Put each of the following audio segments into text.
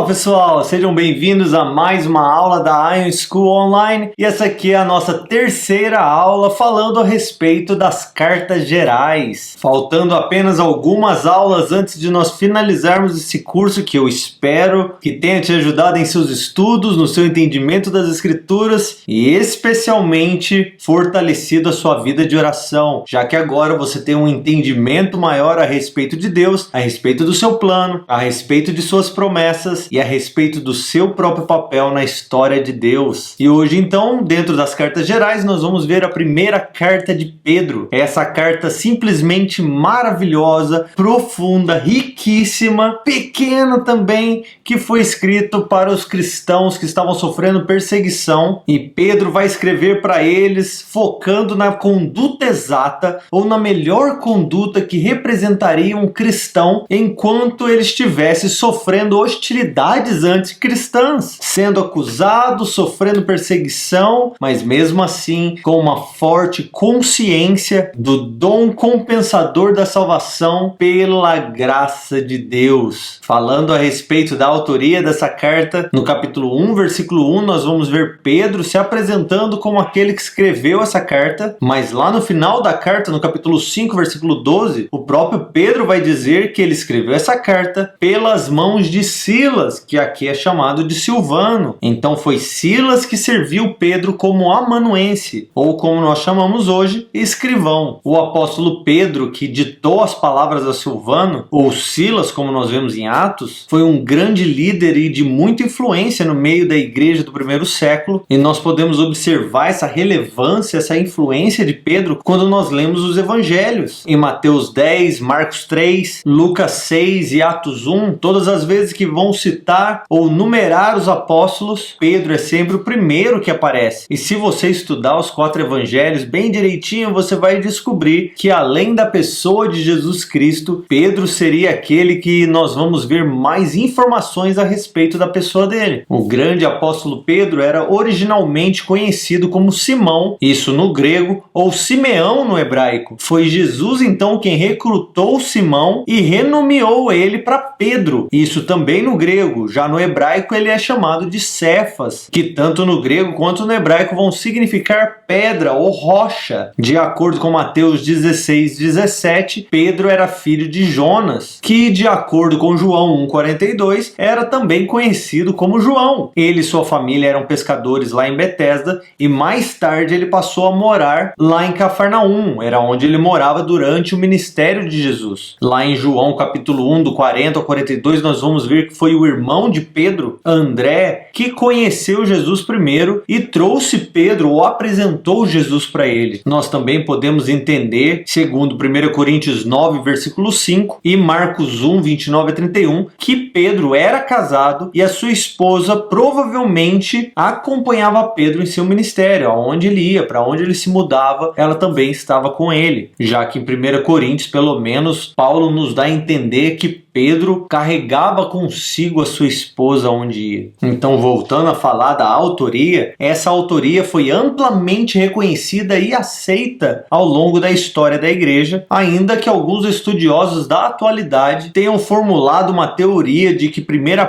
Fala pessoal, sejam bem-vindos a mais uma aula da Ion School Online e essa aqui é a nossa terceira aula falando a respeito das cartas gerais. Faltando apenas algumas aulas antes de nós finalizarmos esse curso que eu espero que tenha te ajudado em seus estudos, no seu entendimento das escrituras e especialmente fortalecido a sua vida de oração, já que agora você tem um entendimento maior a respeito de Deus, a respeito do seu plano, a respeito de suas promessas e a respeito do seu próprio papel na história de Deus. E hoje então, dentro das cartas gerais, nós vamos ver a primeira carta de Pedro. Essa carta simplesmente maravilhosa, profunda, riquíssima, pequena também, que foi escrito para os cristãos que estavam sofrendo perseguição. E Pedro vai escrever para eles focando na conduta exata ou na melhor conduta que representaria um cristão enquanto ele estivesse sofrendo hostilidades anticristãs, sendo acusado, sofrendo perseguição, mas mesmo assim com uma forte consciência do dom compensador da salvação pela graça de Deus. Falando a respeito da autoria dessa carta, no capítulo 1, versículo 1, nós vamos ver Pedro se apresentando como aquele que escreveu essa carta, mas lá no final da carta, no capítulo 5, versículo 12, o próprio Pedro vai dizer que ele escreveu essa carta pelas mãos de Silas, que aqui é chamado de Silvano. Então foi Silas que serviu Pedro como amanuense, ou como nós chamamos hoje, escrivão. O apóstolo Pedro, que ditou as palavras a Silvano, ou Silas, como nós vemos em Atos, foi um grande líder e de muita influência no meio da igreja do primeiro século, e nós podemos observar essa relevância, essa influência de Pedro quando nós lemos os evangelhos. Em Mateus 10, Marcos 3, Lucas 6 e Atos 1, todas as vezes que vão citar ou numerar os apóstolos, Pedro é sempre o primeiro que aparece. E se você estudar os 4 evangelhos bem direitinho, você vai descobrir que além da pessoa de Jesus Cristo, Pedro seria aquele que nós vamos ver mais informações a respeito da pessoa dele. O grande apóstolo Pedro era originalmente conhecido como Simão, isso no grego, ou Simeão no hebraico. Foi Jesus então quem recrutou Simão e renomeou ele para Pedro, isso também no grego. Já no hebraico ele é chamado de Cefas, que tanto no grego quanto no hebraico vão significar pedra ou rocha. De acordo com Mateus 16, 17, Pedro era filho de Jonas, que de acordo com João 1,42 era também conhecido como João. Ele e sua família eram pescadores lá em Betesda e mais tarde ele passou a morar lá em Cafarnaum, era onde ele morava durante o ministério de Jesus. Lá em João capítulo 1, do 40 ao 42, nós vamos ver que foi o irmão de Pedro, André, que conheceu Jesus primeiro e trouxe Pedro ou apresentou Jesus para ele. Nós também podemos entender, segundo 1 Coríntios 9, versículo 5 e Marcos 1, 29 a 31, que Pedro era casado e a sua esposa provavelmente acompanhava Pedro em seu ministério, aonde ele ia, para onde ele se mudava, ela também estava com ele. Já que em 1 Coríntios, pelo menos, Paulo nos dá a entender que Pedro carregava consigo a sua esposa onde ia. Então, voltando a falar da autoria, essa autoria foi amplamente reconhecida e aceita ao longo da história da igreja, ainda que alguns estudiosos da atualidade tenham formulado uma teoria de que 1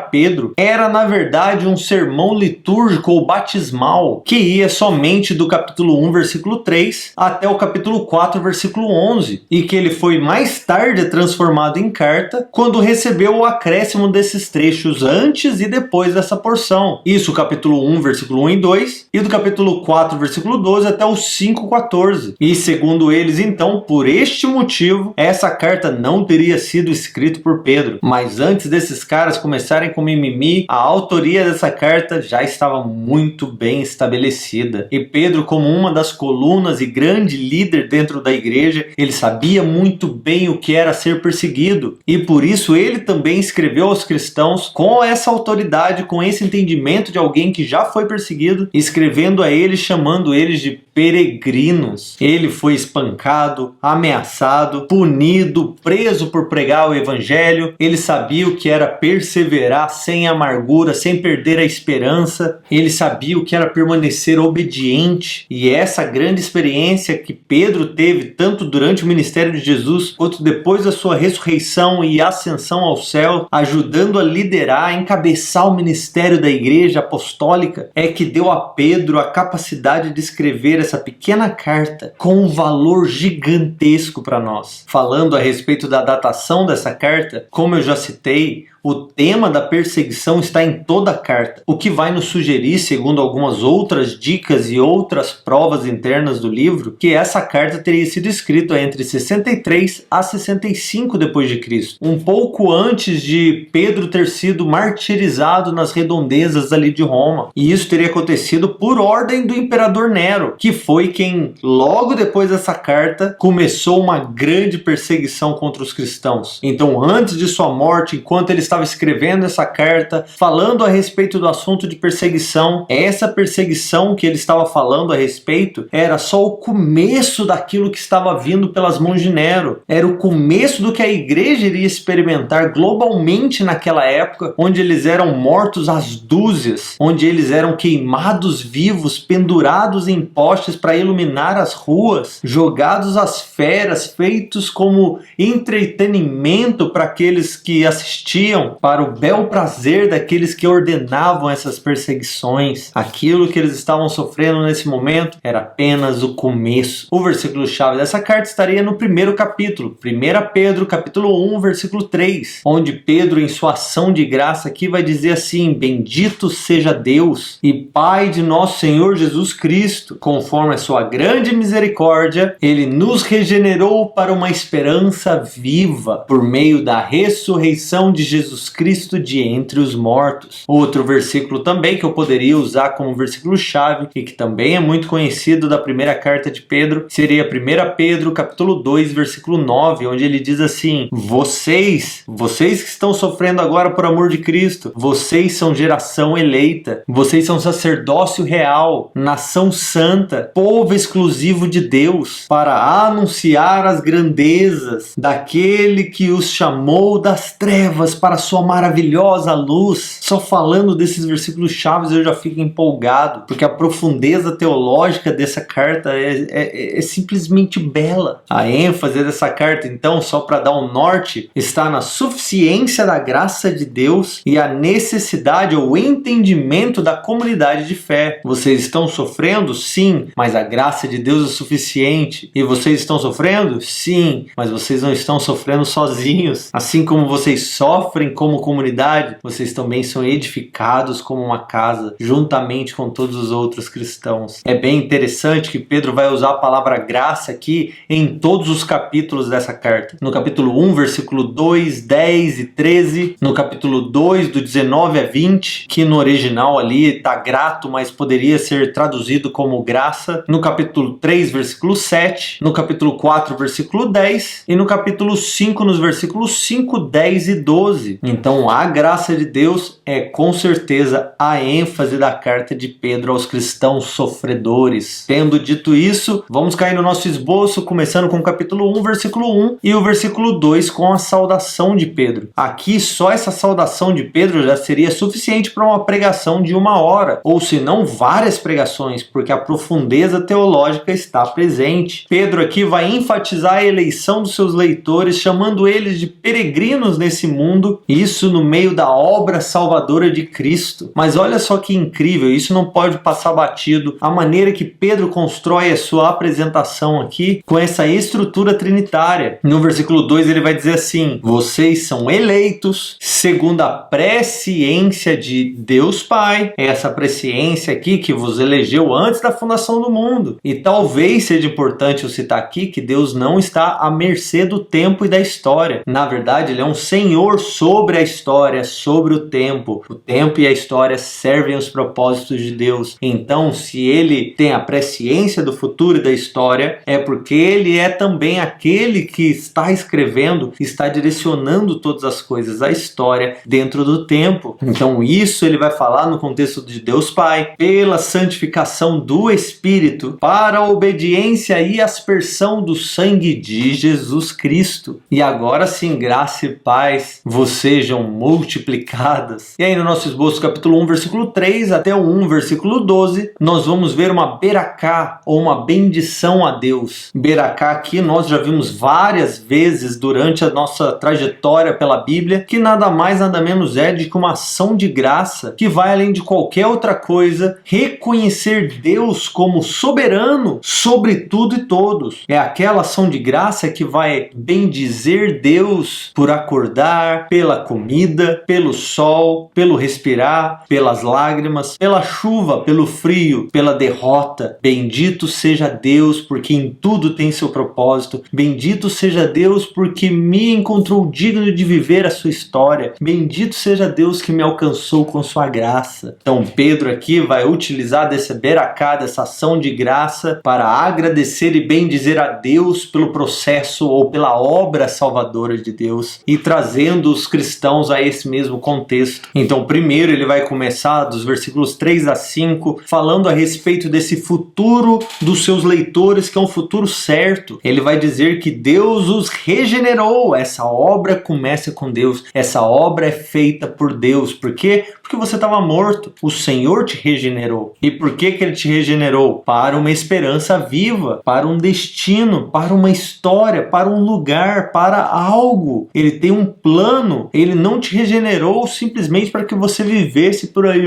Pedro era, na verdade, um sermão litúrgico ou batismal, que ia somente do capítulo 1, versículo 3, até o capítulo 4, versículo 11, e que ele foi mais tarde transformado em carta, quando recebeu o acréscimo desses trechos antes e depois dessa porção. Isso, capítulo 1, versículo 1 e 2, e do capítulo 4, versículo 12 até o 5, 14. E segundo eles, então, por este motivo, essa carta não teria sido escrita por Pedro. Mas antes desses caras começarem com mimimi, a autoria dessa carta já estava muito bem estabelecida. E Pedro, como uma das colunas e grande líder dentro da igreja, ele sabia muito bem o que era ser perseguido. E por isso ele também escreveu aos cristãos com essa autoridade, com esse entendimento de alguém que já foi perseguido, escrevendo a eles, chamando eles de peregrinos. Ele foi espancado, ameaçado, punido, preso por pregar o evangelho. Ele sabia o que era perseverar sem amargura, sem perder a esperança. Ele sabia o que era permanecer obediente. E essa grande experiência que Pedro teve tanto durante o ministério de Jesus quanto depois da sua ressurreição e ascensão ao céu, ajudando a liderar liderar, encabeçar o ministério da igreja apostólica, é que deu a Pedro a capacidade de escrever essa pequena carta com um valor gigantesco para nós. Falando a respeito da datação dessa carta, como eu já citei, o tema da perseguição está em toda a carta, o que vai nos sugerir, segundo algumas outras dicas e outras provas internas do livro, que essa carta teria sido escrita entre 63 a 65 depois de Cristo, um pouco antes de Pedro ter sido martirizado nas redondezas ali de Roma. E isso teria acontecido por ordem do imperador Nero, que foi quem, logo depois dessa carta, começou uma grande perseguição contra os cristãos. Então, antes de sua morte, enquanto ele estava escrevendo essa carta, falando a respeito do assunto de perseguição, essa perseguição que ele estava falando a respeito era só o começo daquilo que estava vindo pelas mãos de Nero. Era o começo do que a igreja iria experimentar globalmente naquela época, onde eles eram mortos às dúzias, onde eles eram queimados vivos, pendurados em postes para iluminar as ruas, jogados às feras, feitos como entretenimento para aqueles que assistiam, para o bel prazer daqueles que ordenavam essas perseguições. Aquilo que eles estavam sofrendo nesse momento era apenas o começo. O versículo-chave dessa carta estaria no primeiro capítulo, 1 Pedro, capítulo 1, versículo 3, onde Pedro, em sua ação de graça aqui, vai dizer assim: bendito seja Deus e Pai de nosso Senhor Jesus Cristo, conforme a sua grande misericórdia, Ele nos regenerou para uma esperança viva, por meio da ressurreição de Jesus Cristo de entre os mortos. Outro versículo também que eu poderia usar como versículo-chave e que também é muito conhecido da primeira carta de Pedro, seria 1 Pedro, capítulo 2, versículo 9, onde ele diz assim: vocês que estão sofrendo agora por amor de Cristo, vocês são geração eleita, vocês são sacerdócio real, nação santa, povo exclusivo de Deus, para anunciar as grandezas daquele que os chamou das trevas para sua maravilhosa luz. Só falando desses versículos chaves eu já fico empolgado, porque a profundeza teológica dessa carta é simplesmente bela. A ênfase dessa carta, então, só para dar um norte, está na suficiência da graça de Deus e a necessidade ou entendimento da comunidade de fé. Vocês estão sofrendo? Sim, mas a graça de Deus é suficiente. E vocês estão sofrendo? Sim, mas vocês não estão sofrendo sozinhos. Assim como vocês sofrem como comunidade, vocês também são edificados como uma casa, juntamente com todos os outros cristãos. É bem interessante que Pedro vai usar a palavra graça aqui em todos os capítulos dessa carta. No capítulo 1, versículo 2, 10 e 13. No capítulo 2, do 19 a 20, que no original ali está grato, mas poderia ser traduzido como graça. No capítulo 3, versículo 7. No capítulo 4, versículo 10. E no capítulo 5, nos versículos 5, 10 e 12. Então, a graça de Deus é com certeza a ênfase da carta de Pedro aos cristãos sofredores. Tendo dito isso, vamos cair no nosso esboço, começando com o capítulo 1, versículo 1 e o versículo 2 com a saudação de Pedro. Aqui, só essa saudação de Pedro já seria suficiente para uma pregação de 1 hora, ou se não várias pregações, porque a profundeza teológica está presente. Pedro aqui vai enfatizar a eleição dos seus leitores, chamando eles de peregrinos nesse mundo, isso no meio da obra salvadora de Cristo. Mas olha só que incrível, isso não pode passar batido, a maneira que Pedro constrói a sua apresentação aqui com essa estrutura trinitária. No versículo 2 ele vai dizer assim: vocês são eleitos segundo a presciência de Deus Pai, essa presciência aqui que vos elegeu antes da fundação do mundo. E talvez seja importante eu citar aqui que Deus não está à mercê do tempo e da história. Na verdade, Ele é um Senhor sobre a história, sobre o tempo. O tempo e a história servem aos propósitos de Deus. Então, se Ele tem a presciência do futuro e da história, é porque Ele é também aquele que está escrevendo, está direcionando todas as coisas, a história, dentro do tempo. Então, isso Ele vai falar no contexto de Deus Pai, pela santificação do Espírito, para a obediência e aspersão do sangue de Jesus Cristo. E agora sim, graça e paz, você sejam multiplicadas. E aí no nosso esboço, capítulo 1, versículo 3 até o 1, versículo 12, nós vamos ver uma beracá, ou uma bendição a Deus. Beracá aqui nós já vimos várias vezes durante a nossa trajetória pela Bíblia, que nada mais nada menos é de que uma ação de graça que vai além de qualquer outra coisa, reconhecer Deus como soberano sobre tudo e todos. É aquela ação de graça que vai bendizer Deus por acordar, pela comida, pelo sol, pelo respirar, pelas lágrimas, pela chuva, pelo frio, pela derrota. Bendito seja Deus porque em tudo tem seu propósito. Bendito seja Deus porque me encontrou digno de viver a sua história. Bendito seja Deus que me alcançou com sua graça. Então Pedro aqui vai utilizar desse beracá, dessa ação de graça, para agradecer e bendizer a Deus pelo processo ou pela obra salvadora de Deus e trazendo os cristãos a esse mesmo contexto. Então primeiro ele vai começar dos versículos 3 a 5 falando a respeito desse futuro dos seus leitores, que é um futuro certo. Ele vai dizer que Deus os regenerou. Essa obra começa com Deus. Essa obra é feita por Deus. Por quê? Porque você estava morto. O Senhor te regenerou. E por que Ele te regenerou? Para uma esperança viva, para um destino, para uma história, para um lugar, para algo. Ele tem um plano. Ele não te regenerou simplesmente para que você vivesse por aí.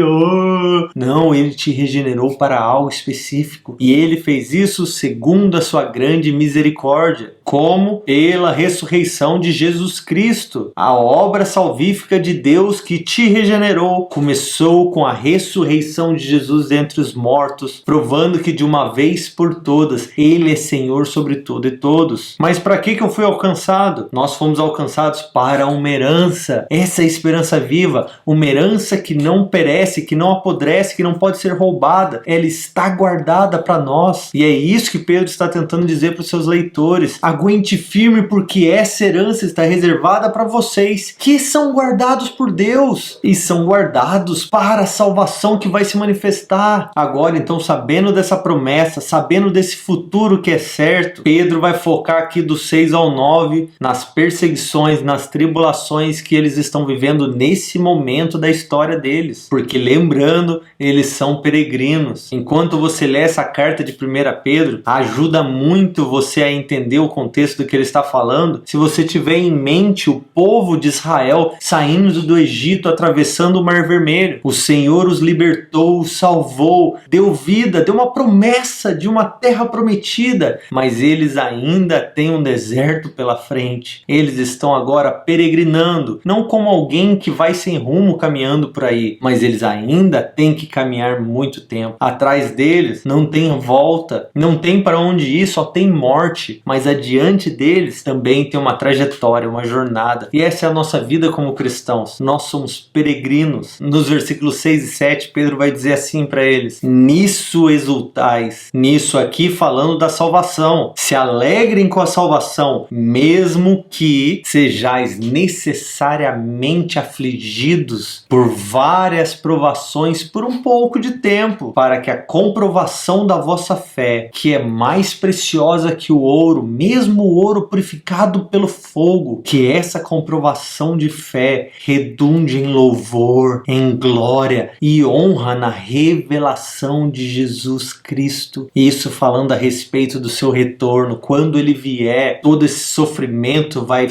Não, Ele te regenerou para algo específico. E Ele fez isso segundo a sua grande misericórdia. Como? Pela ressurreição de Jesus Cristo. A obra salvífica de Deus que te regenerou começou com a ressurreição de Jesus dentre os mortos, provando que de uma vez por todas Ele é Senhor sobre tudo e todos. Mas para que eu fui alcançado? Nós fomos alcançados para uma herança. Essa é a esperança viva, uma herança que não perece, que não apodrece, que não pode ser roubada. Ela está guardada para nós. E é isso que Pedro está tentando dizer para os seus leitores. Aguente firme porque essa herança está reservada para vocês, que são guardados por Deus e são guardados para a salvação que vai se manifestar. Agora, então, sabendo dessa promessa, sabendo desse futuro que é certo, Pedro vai focar aqui do 6 ao 9 nas perseguições, nas tribulações que eles estão vivendo nesse momento da história deles. Porque, lembrando, eles são peregrinos. Enquanto você lê essa carta de 1 Pedro, ajuda muito você a entender o contexto do que ele está falando, se você tiver em mente o povo de Israel saindo do Egito, atravessando o Mar Vermelho. O Senhor os libertou, os salvou, deu vida, deu uma promessa de uma terra prometida, mas eles ainda têm um deserto pela frente. Eles estão agora peregrinando, não como alguém que vai sem rumo caminhando por aí, mas eles ainda têm que caminhar muito tempo. Atrás deles não tem volta, não tem para onde ir, só tem morte, mas adiante deles também tem uma trajetória, uma jornada. E essa é a nossa vida como cristãos. Nós somos peregrinos. Nos versículos 6 e 7, Pedro vai dizer assim para eles: nisso exultais. Nisso aqui falando da salvação. Se alegrem com a salvação, mesmo que sejais necessariamente afligidos por várias provações por um pouco de tempo, para que a comprovação da vossa fé, que é mais preciosa que o ouro, mesmo o ouro purificado pelo fogo, que essa comprovação de fé redunde em louvor, em glória e honra na revelação de Jesus Cristo. Isso falando a respeito do seu retorno. Quando ele vier, todo esse sofrimento vai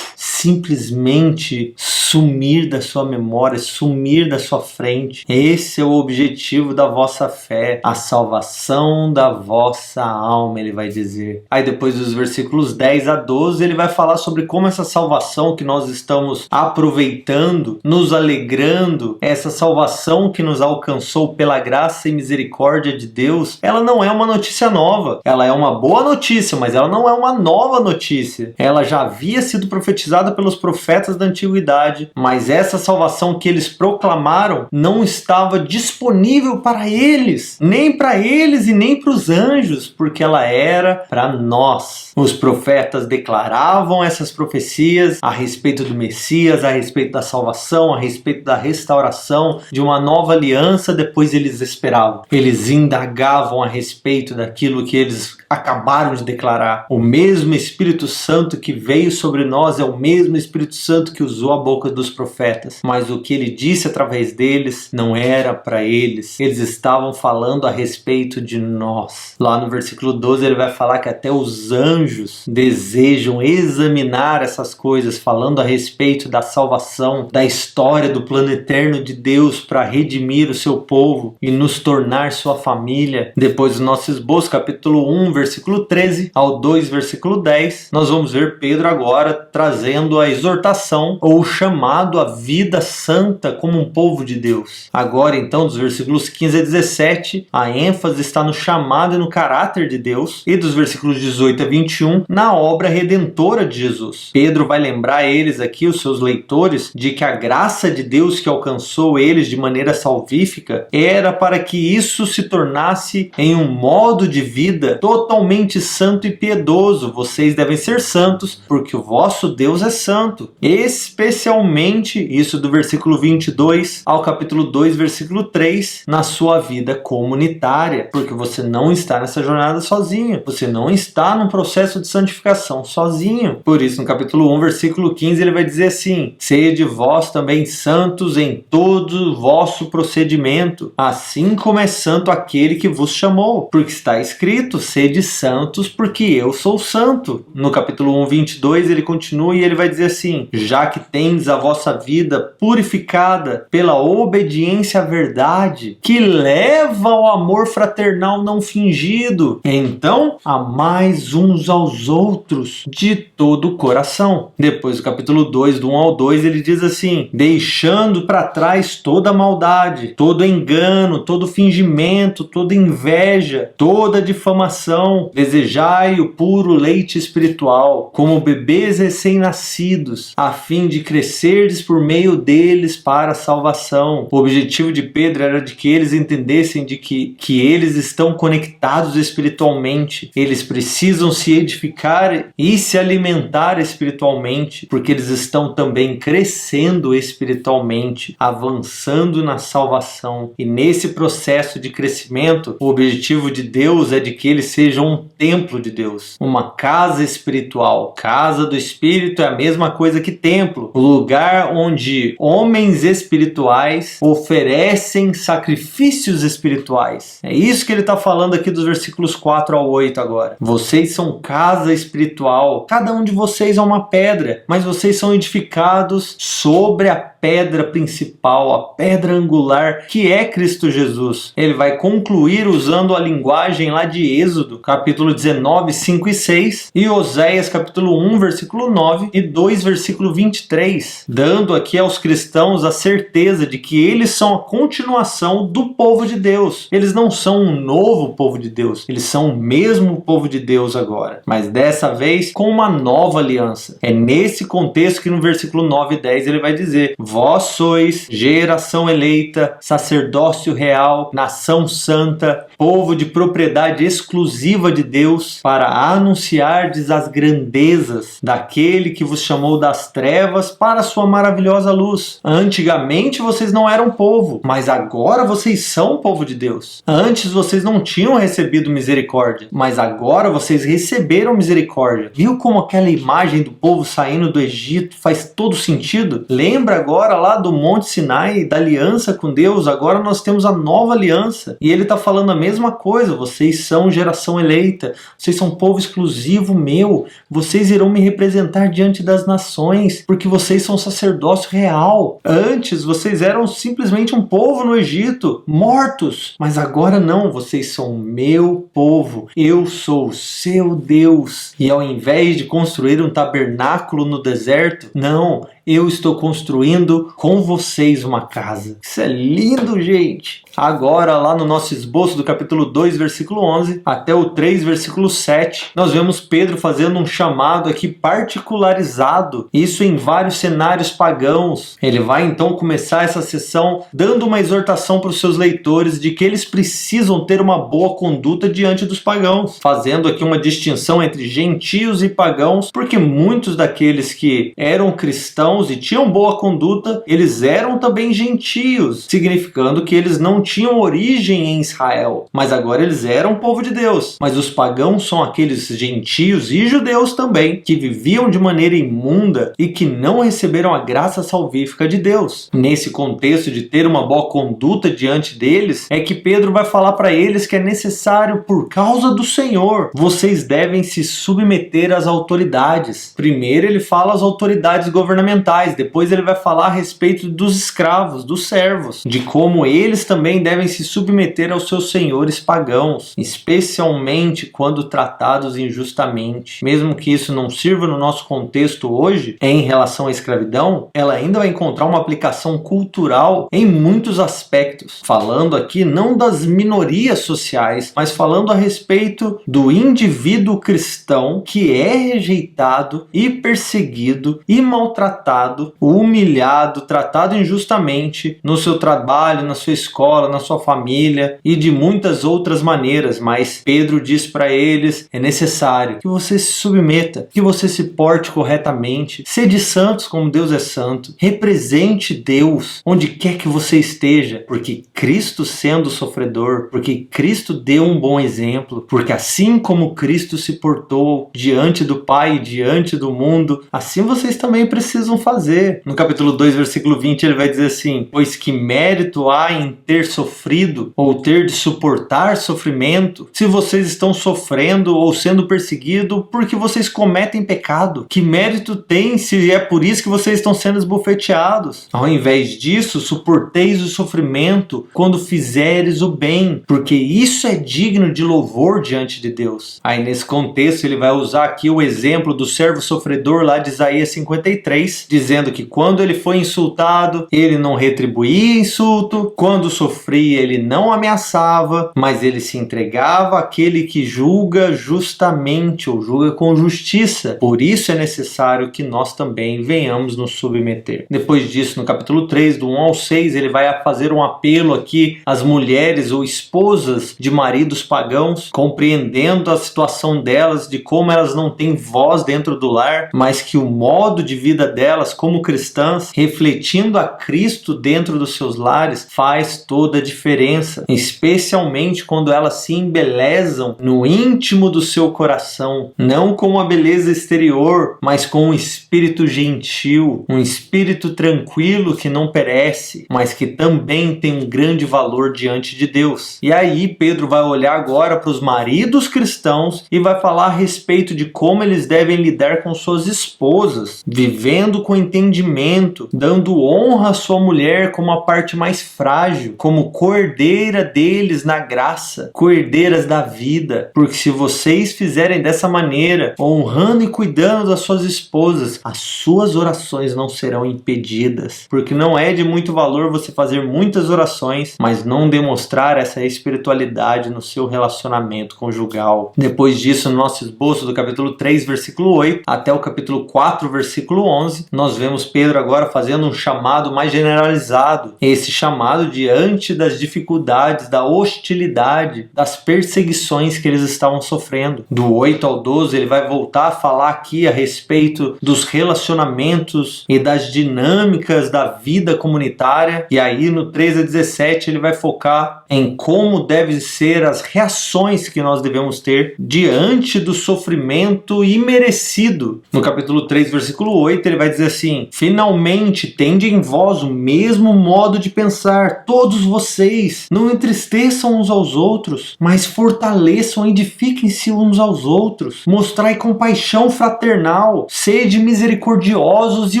simplesmente sumir da sua memória, sumir da sua frente. Esse é o objetivo da vossa fé, a salvação da vossa alma, ele vai dizer. Aí depois dos versículos 10 a 12, ele vai falar sobre como essa salvação que nós estamos aproveitando, nos alegrando, essa salvação que nos alcançou pela graça e misericórdia de Deus, ela não é uma notícia nova. Ela é uma boa notícia, mas ela não é uma nova notícia. Ela já havia sido profetizada pelos profetas da antiguidade, mas essa salvação que eles proclamaram não estava disponível para eles, nem para eles e nem para os anjos, porque ela era para nós. Os profetas declaravam essas profecias a respeito do Messias, a respeito da salvação, a respeito da restauração, de uma nova aliança. Depois eles esperavam, eles indagavam a respeito daquilo que eles acabaram de declarar. O mesmo Espírito Santo que veio sobre nós é o mesmo Espírito Santo que usou a boca boca dos profetas, mas o que ele disse através deles não era para eles. Eles estavam falando a respeito de nós. Lá no versículo 12 ele vai falar que até os anjos desejam examinar essas coisas, falando a respeito da salvação, da história do plano eterno de Deus para redimir o seu povo e nos tornar sua família. Depois do nosso esboço, capítulo 1, versículo 13 ao 2, versículo 10, nós vamos ver Pedro agora trazendo a exortação ou o chamado à vida santa como um povo de Deus. Agora então, dos versículos 15 a 17, a ênfase está no chamado e no caráter de Deus, e dos versículos 18 a 21, na obra redentora de Jesus. Pedro vai lembrar eles aqui, os seus leitores, de que a graça de Deus que alcançou eles de maneira salvífica era para que isso se tornasse em um modo de vida totalmente santo e piedoso. Vocês devem ser santos, porque o vosso Deus é santo. Especialmente, isso do versículo 22 ao capítulo 2, versículo 3, na sua vida comunitária, porque você não está nessa jornada sozinho, você não está num processo de santificação sozinho. Por isso, no capítulo 1, versículo 15, ele vai dizer assim: sede vós também santos em todo o vosso procedimento, assim como é santo aquele que vos chamou, porque está escrito, sede santos, porque eu sou santo. No capítulo 1, 22, ele continua e ele vai dizer assim: já que tendes a vossa vida purificada pela obediência à verdade, que leva ao amor fraternal não fingido, então amais uns aos outros de todo o coração. Depois do capítulo 2, do 1 ao 2, ele diz assim: deixando para trás toda maldade, todo engano, todo fingimento, toda inveja, toda difamação, desejai o puro leite espiritual, como bebês recém-nascidos, a fim de crescerdes por meio deles para a salvação. O objetivo de Pedro era de que eles entendessem de que eles estão conectados espiritualmente, eles precisam se edificar e se alimentar espiritualmente, porque eles estão também crescendo espiritualmente, avançando na salvação. E nesse processo de crescimento, o objetivo de Deus é de que eles sejam um templo de Deus, uma casa espiritual. Casa do Espírito é a mesma coisa que templo, o lugar onde homens espirituais oferecem sacrifícios espirituais. É isso que ele está falando aqui dos versículos 4 ao 8 agora. Vocês são casa espiritual, cada um de vocês é uma pedra, mas vocês são edificados sobre a pedra principal, a pedra angular, que é Cristo Jesus. Ele vai concluir usando a linguagem lá de Êxodo, capítulo 19, 5 e 6, e Oséias, capítulo 1, versículo 9 e 2, versículo 23, dando aqui aos cristãos a certeza de que eles são a continuação do povo de Deus. Eles não são um novo povo de Deus, eles são o mesmo povo de Deus agora, mas dessa vez com uma nova aliança. É nesse contexto que no versículo 9 e 10 ele vai dizer: vós sois geração eleita, sacerdócio real, nação santa, povo de propriedade exclusiva de Deus, para anunciardes as grandezas daquele que vos chamou das trevas para a sua maravilhosa luz. Antigamente vocês não eram povo, mas agora vocês são povo de Deus. Antes vocês não tinham recebido misericórdia, mas agora vocês receberam misericórdia. Viu como aquela imagem do povo saindo do Egito faz todo sentido? Lembra agora lá do Monte Sinai, da aliança com Deus? Agora nós temos a nova aliança. E ele está falando a mesma coisa. Vocês são geração eleita. Vocês são povo exclusivo meu. Vocês irão me representar diante das nações, porque vocês são sacerdócio real. Antes vocês eram simplesmente um povo no Egito, mortos. Mas agora não. Vocês são meu povo. Eu sou o seu Deus. E ao invés de construir um tabernáculo no deserto, não, eu estou construindo com vocês uma casa. Isso é lindo, gente! Agora, lá no nosso esboço do capítulo 2, versículo 11, até o 3, versículo 7, nós vemos Pedro fazendo um chamado aqui particularizado, isso em vários cenários pagãos. Ele vai então começar essa sessão dando uma exortação para os seus leitores de que eles precisam ter uma boa conduta diante dos pagãos, fazendo aqui uma distinção entre gentios e pagãos, porque muitos daqueles que eram cristãos e tinham boa conduta, eles eram também gentios, significando que eles não tinham origem em Israel, mas agora eles eram povo de Deus. Mas os pagãos são aqueles gentios e judeus também, que viviam de maneira imunda e que não receberam a graça salvífica de Deus. Nesse contexto de ter uma boa conduta diante deles, é que Pedro vai falar para eles que é necessário, por causa do Senhor, vocês devem se submeter às autoridades. Primeiro ele fala às autoridades governamentais, depois ele vai falar a respeito dos escravos, dos servos, de como eles também devem se submeter aos seus senhores pagãos, especialmente quando tratados injustamente. Mesmo que isso não sirva no nosso contexto hoje, em relação à escravidão, ela ainda vai encontrar uma aplicação cultural em muitos aspectos. Falando aqui não das minorias sociais, mas falando a respeito do indivíduo cristão que é rejeitado e perseguido e maltratado, humilhado, tratado injustamente no seu trabalho, na sua escola, na sua família e de muitas outras maneiras. Mas Pedro diz para eles: é necessário que você se submeta, que você se porte corretamente, sede santos como Deus é santo, represente Deus onde quer que você esteja, porque Cristo, sendo sofredor, porque Cristo deu um bom exemplo, porque assim como Cristo se portou diante do Pai e diante do mundo, assim vocês também precisam fazer. No capítulo 2, versículo 20, ele vai dizer assim: pois que mérito há em ter sofrido ou ter de suportar sofrimento, se vocês estão sofrendo ou sendo perseguidos porque vocês cometem pecado? Que mérito tem se é por isso que vocês estão sendo esbofeteados? Ao invés disso, suporteis o sofrimento quando fizeres o bem, porque isso é digno de louvor diante de Deus. Aí nesse contexto ele vai usar aqui o exemplo do servo sofredor lá de Isaías 53, dizendo que quando ele foi insultado, ele não retribuía insulto, quando sofria ele não ameaçava, mas ele se entregava àquele que julga justamente ou julga com justiça. Por isso é necessário que nós também venhamos nos submeter. Depois disso, no capítulo 3, do 1 ao 6, ele vai fazer um apelo aqui às mulheres ou esposas de maridos pagãos, compreendendo a situação delas, de como elas não têm voz dentro do lar, mas que o modo de vida delas como cristãs, refletindo a Cristo dentro dos seus lares, faz toda a diferença, especialmente quando elas se embelezam no íntimo do seu coração, não com uma beleza exterior, mas com um espírito gentil, um espírito tranquilo que não perece, mas que também tem um grande valor diante de Deus. E aí Pedro vai olhar agora para os maridos cristãos e vai falar a respeito de como eles devem lidar com suas esposas, vivendo com entendimento, dando honra à sua mulher como a parte mais frágil, como cordeira deles na graça, cordeiras da vida, porque se vocês fizerem dessa maneira, honrando e cuidando das suas esposas, as suas orações não serão impedidas, porque não é de muito valor você fazer muitas orações, mas não demonstrar essa espiritualidade no seu relacionamento conjugal. Depois disso, no nosso esboço do capítulo 3, versículo 8, até o capítulo 4, versículo 11, nós vemos Pedro agora fazendo um chamado mais generalizado. Esse chamado diante das dificuldades, da hostilidade, das perseguições que eles estavam sofrendo. Do 8 ao 12, ele vai voltar a falar aqui a respeito dos relacionamentos e das dinâmicas da vida comunitária. E aí no 13 a 17 ele vai focar em como devem ser as reações que nós devemos ter diante do sofrimento imerecido. No capítulo 3, versículo 8, ele vai dizer assim: finalmente tende em vós o mesmo modo de pensar, todos vocês, não entristeçam uns aos outros, mas fortaleçam e edifiquem-se uns aos outros, mostrai compaixão fraternal, sede misericordiosos e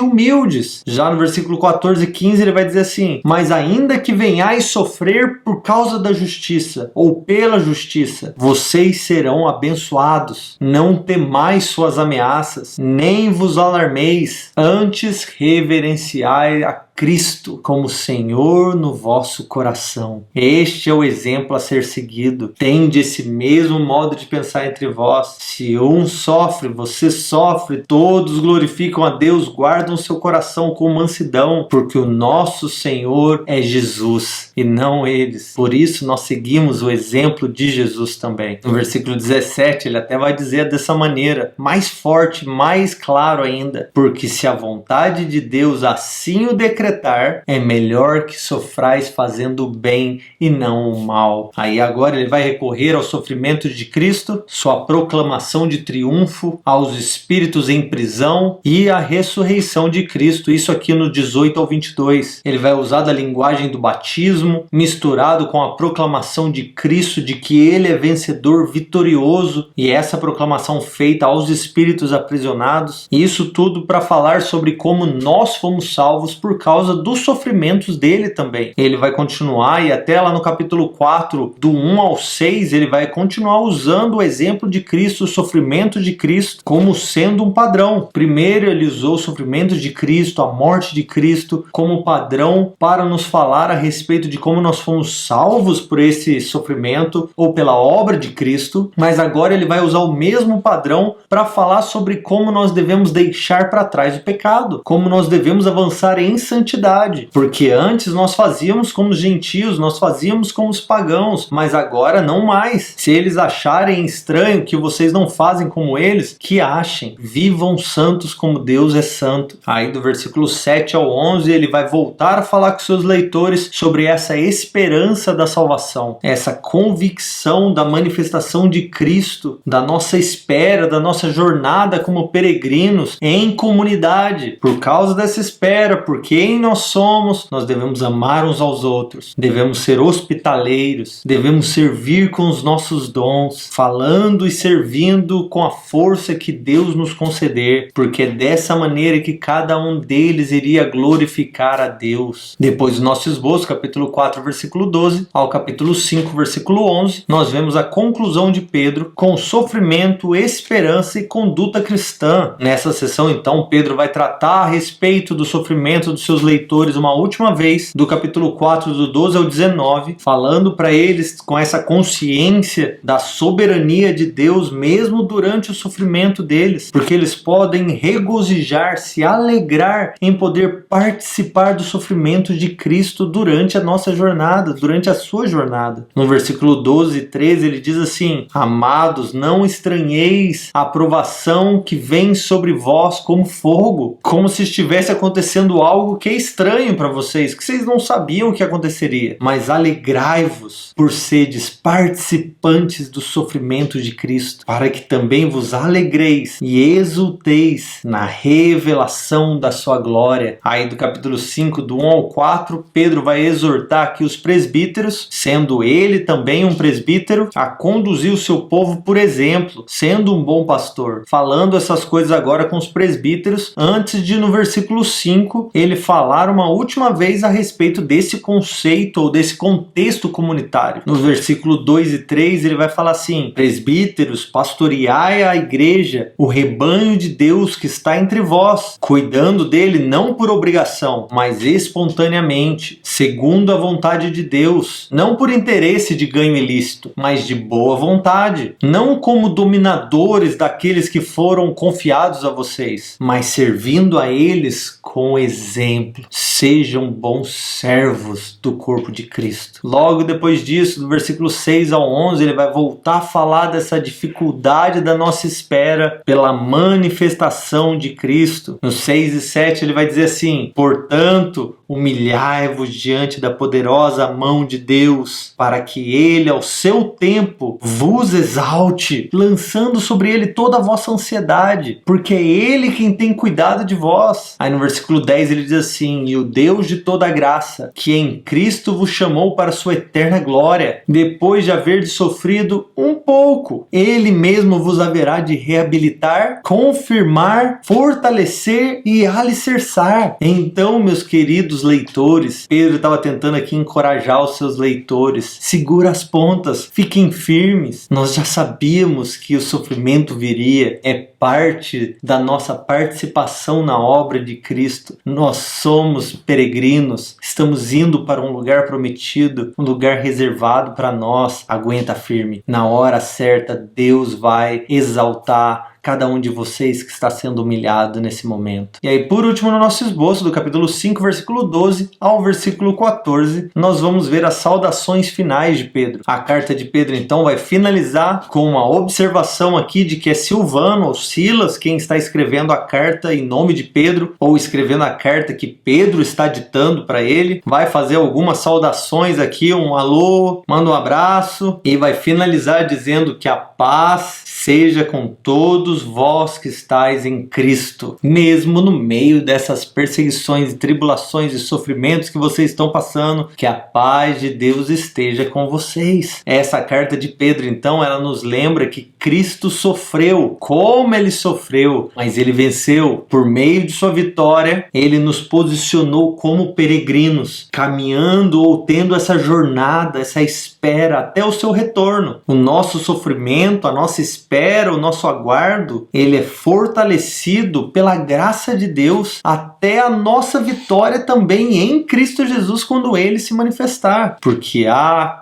humildes. Já no versículo 14 e 15 ele vai dizer assim: mas ainda que venhais sofrer por causa da justiça, ou pela justiça, vocês serão abençoados. Não temais suas ameaças, nem vos alarmeis, antes reverenciai a Cristo como Senhor no vosso coração. Este é o exemplo a ser seguido. Tende esse mesmo modo de pensar entre vós. Se um sofre, você sofre. Todos glorificam a Deus, guardam seu coração com mansidão, porque o nosso Senhor é Jesus e não eles. Por isso nós seguimos o exemplo de Jesus também. No versículo 17 ele até vai dizer dessa maneira, mais forte, mais claro ainda: porque se a vontade de Deus assim o decretar, decretar, é melhor que sofrais fazendo o bem e não o mal. Aí agora ele vai recorrer ao sofrimento de Cristo, sua proclamação de triunfo, aos espíritos em prisão e a ressurreição de Cristo. Isso aqui no 18 ao 22. Ele vai usar da linguagem do batismo, misturado com a proclamação de Cristo de que ele é vencedor, vitorioso, e essa proclamação feita aos espíritos aprisionados. E isso tudo para falar sobre como nós fomos salvos por causa dos sofrimentos dele também. Ele vai continuar e até lá no capítulo 4, do 1 ao 6, ele vai continuar usando o exemplo de Cristo, o sofrimento de Cristo, como sendo um padrão. Primeiro ele usou o sofrimento de Cristo, a morte de Cristo, como padrão para nos falar a respeito de como nós fomos salvos por esse sofrimento ou pela obra de Cristo, mas agora ele vai usar o mesmo padrão para falar sobre como nós devemos deixar para trás o pecado, como nós devemos avançar em santidade, porque antes nós fazíamos como os gentios, nós fazíamos como os pagãos, mas agora não mais. Se eles acharem estranho que vocês não fazem como eles, que achem, vivam santos como Deus é santo. Aí do versículo 7 ao 11 ele vai voltar a falar com seus leitores sobre essa esperança da salvação, essa convicção da manifestação de Cristo, da nossa espera, da nossa jornada como peregrinos em comunidade. Por causa dessa espera, por quem nós somos, nós devemos amar uns aos outros, devemos ser hospitaleiros, devemos servir com os nossos dons, falando e servindo com a força que Deus nos conceder, porque é dessa maneira que cada um deles iria glorificar a Deus. Depois do nosso esboço, capítulo 4, versículo 12, ao capítulo 5, versículo 11, nós vemos a conclusão de Pedro com sofrimento, esperança e conduta cristã. Nessa sessão, então, Pedro vai tratar a respeito do sofrimento dos seus leitores uma última vez, do capítulo 4, do 12 ao 19, falando para eles com essa consciência da soberania de Deus mesmo durante o sofrimento deles, porque eles podem regozijar, se alegrar em poder participar do sofrimento de Cristo durante a nossa jornada, durante a sua jornada. No versículo 12 e 13 ele diz assim: amados, não estranheis a provação que vem sobre vós como fogo, como se estivesse acontecendo algo que é estranho para vocês, que vocês não sabiam que aconteceria, mas alegrai-vos por seres participantes do sofrimento de Cristo, para que também vos alegreis e exulteis na revelação da sua glória. Aí do capítulo 5, do 1 ao 4, Pedro vai exortar aqui os presbíteros, sendo ele também um presbítero, a conduzir o seu povo por exemplo, sendo um bom pastor. Falando essas coisas agora com os presbíteros, antes de no versículo 5, ele falar uma última vez a respeito desse conceito ou desse contexto comunitário. No versículo 2 e 3 ele vai falar assim: presbíteros, pastoreai a igreja, o rebanho de Deus que está entre vós, cuidando dele não por obrigação, mas espontaneamente, segundo a vontade de Deus, não por interesse de ganho ilícito, mas de boa vontade, não como dominadores daqueles que foram confiados a vocês, mas servindo a eles com exemplo. Sejam bons servos do corpo de Cristo. Logo depois disso, do versículo 6 ao 11, ele vai voltar a falar dessa dificuldade da nossa espera pela manifestação de Cristo. No 6 e 7 ele vai dizer assim: portanto, humilhai-vos diante da poderosa mão de Deus, para que ele, ao seu tempo, vos exalte, lançando sobre ele toda a vossa ansiedade, porque é ele quem tem cuidado de vós. Aí no versículo 10 ele diz assim: e o Deus de toda graça, que em Cristo vos chamou para sua eterna glória, depois de haver sofrido um pouco, ele mesmo vos haverá de reabilitar, confirmar, fortalecer e alicerçar. Então, meus queridos leitores, Pedro estava tentando aqui encorajar os seus leitores: segura as pontas, fiquem firmes. Nós já sabíamos que o sofrimento viria, é parte da nossa participação na obra de Cristo. Nós somos peregrinos, estamos indo para um lugar prometido, um lugar reservado para nós. Aguenta firme, na hora certa Deus vai exaltar cada um de vocês que está sendo humilhado nesse momento. E aí, por último, no nosso esboço, do capítulo 5, versículo 12 ao versículo 14, nós vamos ver as saudações finais de Pedro. A carta de Pedro, então, vai finalizar com uma observação aqui de que é Silvano ou Silas quem está escrevendo a carta em nome de Pedro, ou escrevendo a carta que Pedro está ditando para ele. Vai fazer algumas saudações aqui, um alô, manda um abraço, e vai finalizar dizendo que a paz seja com todos vós que estáis em Cristo. Mesmo no meio dessas perseguições e tribulações e sofrimentos que vocês estão passando, que a paz de Deus esteja com vocês. Essa carta de Pedro, então, ela nos lembra que Cristo sofreu, como ele sofreu, mas ele venceu. Por meio de sua vitória, ele nos posicionou como peregrinos, caminhando ou tendo essa jornada, essa espera até o seu retorno. O nosso sofrimento, a nossa espera, o nosso aguardo, ele é fortalecido pela graça de Deus até a nossa vitória também em Cristo Jesus quando ele se manifestar. Porque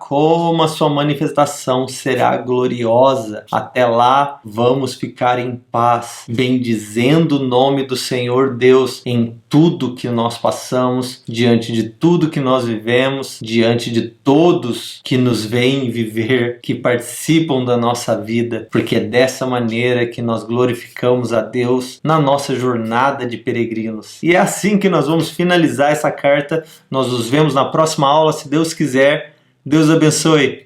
como a sua manifestação será gloriosa. Até lá, vamos ficar em paz, bendizendo o nome do Senhor Deus em tudo que nós passamos, diante de tudo que nós vivemos, diante de todos que nos veem viver, que participam da nossa vida, porque é dessa maneira que nós glorificamos a Deus na nossa jornada de peregrinos. E é assim que nós vamos finalizar essa carta. Nós nos vemos na próxima aula, se Deus quiser. Deus abençoe.